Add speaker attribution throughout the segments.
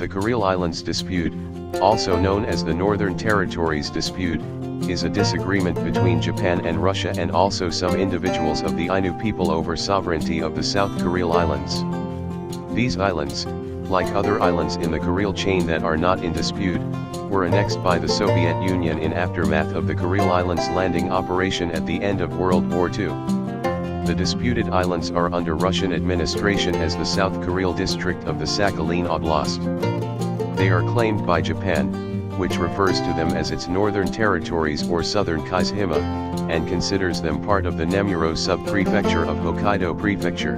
Speaker 1: The Kuril Islands dispute, also known as the Northern Territories dispute, is a disagreement between Japan and Russia and also some individuals of the Ainu people over sovereignty of the South Kuril Islands. These islands, like other islands in the Kuril chain that are not in dispute, were annexed by the Soviet Union in aftermath of the Kuril Islands landing operation at the end of World War II. The disputed islands are under Russian administration as the South Kuril district of the Sakhalin Oblast. They are claimed by Japan, which refers to them as its northern territories or southern Kaishima, and considers them part of the Nemuro sub-prefecture of Hokkaido Prefecture.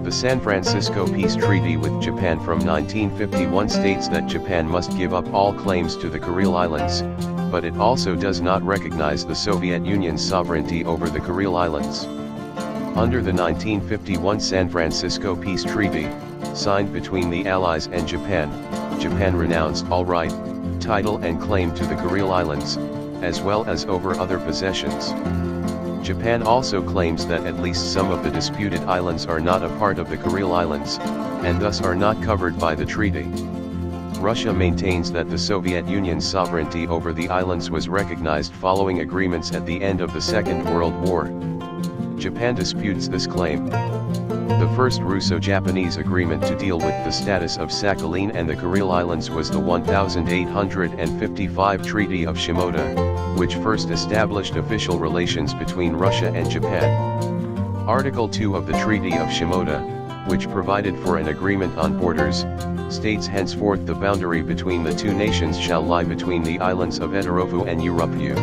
Speaker 1: The San Francisco Peace Treaty with Japan from 1951 states that Japan must give up all claims to the Kuril Islands, but it also does not recognize the Soviet Union's sovereignty over the Kuril Islands. Under the 1951 San Francisco Peace Treaty, signed between the Allies and Japan, Japan renounced all right, title and claim to the Kuril Islands, as well as over other possessions. Japan also claims that at least some of the disputed islands are not a part of the Kuril Islands, and thus are not covered by the treaty. Russia maintains that the Soviet Union's sovereignty over the islands was recognized following agreements at the end of the Second World War. Japan disputes this claim. The first Russo-Japanese agreement to deal with the status of Sakhalin and the Kuril Islands was the 1855 Treaty of Shimoda, which first established official relations between Russia and Japan. Article 2 of the Treaty of Shimoda, which provided for an agreement on borders, states henceforth the boundary between the two nations shall lie between the islands of Etarofu and Urapu.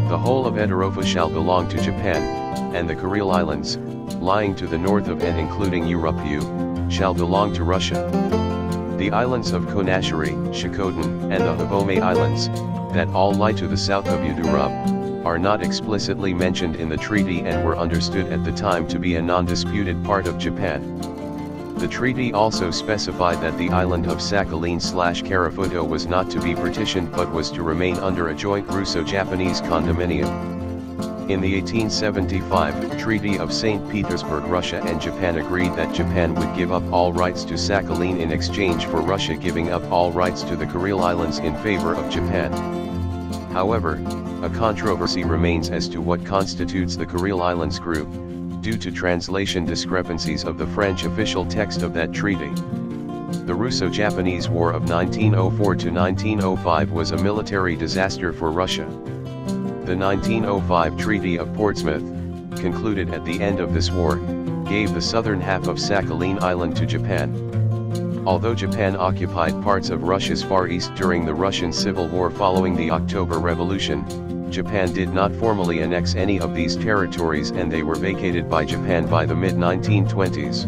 Speaker 1: The whole of Etarofu shall belong to Japan, and the Kuril Islands, lying to the north of and including Urapu, shall belong to Russia. The islands of Konashiri, Shikotan, and the Habome Islands, that all lie to the south of Udurub, are not explicitly mentioned in the treaty and were understood at the time to be a non-disputed part of Japan. The treaty also specified that the island of Sakhalin/Karafuto was not to be partitioned but was to remain under a joint Russo-Japanese condominium. In the 1875 Treaty of St. Petersburg, Russia and Japan agreed that Japan would give up all rights to Sakhalin in exchange for Russia giving up all rights to the Kuril Islands in favor of Japan. However, a controversy remains as to what constitutes the Kuril Islands group, due to translation discrepancies of the French official text of that treaty. The Russo-Japanese War of 1904 to 1905 was a military disaster for Russia. The 1905 Treaty of Portsmouth, concluded at the end of this war, gave the southern half of Sakhalin Island to Japan. Although Japan occupied parts of Russia's Far East during the Russian Civil War following the October Revolution, Japan did not formally annex any of these territories and they were vacated by Japan by the mid-1920s.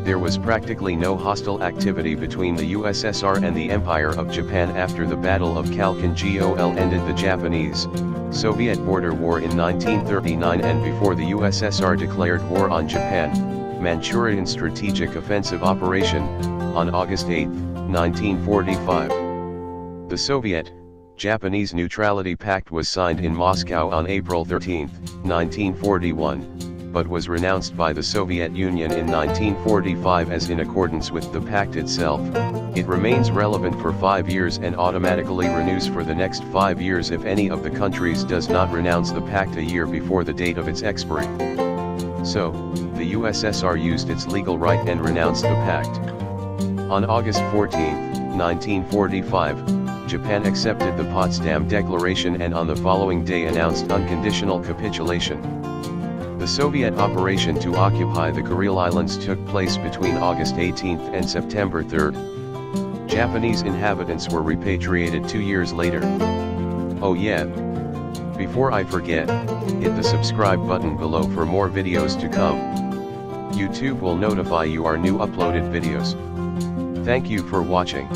Speaker 1: There was practically no hostile activity between the USSR and the Empire of Japan after the Battle of Khalkhin-Gol ended the Japanese-Soviet border war in 1939 and before the USSR declared war on Japan, Manchurian Strategic Offensive Operation, on August 8, 1945. The Soviet-Japanese Neutrality Pact was signed in Moscow on April 13, 1941. But was renounced by the Soviet Union in 1945 as in accordance with the pact itself. It remains relevant for 5 years and automatically renews for the next 5 years if any of the countries does not renounce the pact a year before the date of its expiry. So, the USSR used its legal right and renounced the pact. On August 14, 1945, Japan accepted the Potsdam Declaration and on the following day announced unconditional capitulation. The Soviet operation to occupy the Kuril Islands took place between August 18 and September 3. Japanese inhabitants were repatriated 2 years later. Oh yeah! Before I forget, hit the subscribe button below for more videos to come. YouTube will notify you our new uploaded videos. Thank you for watching.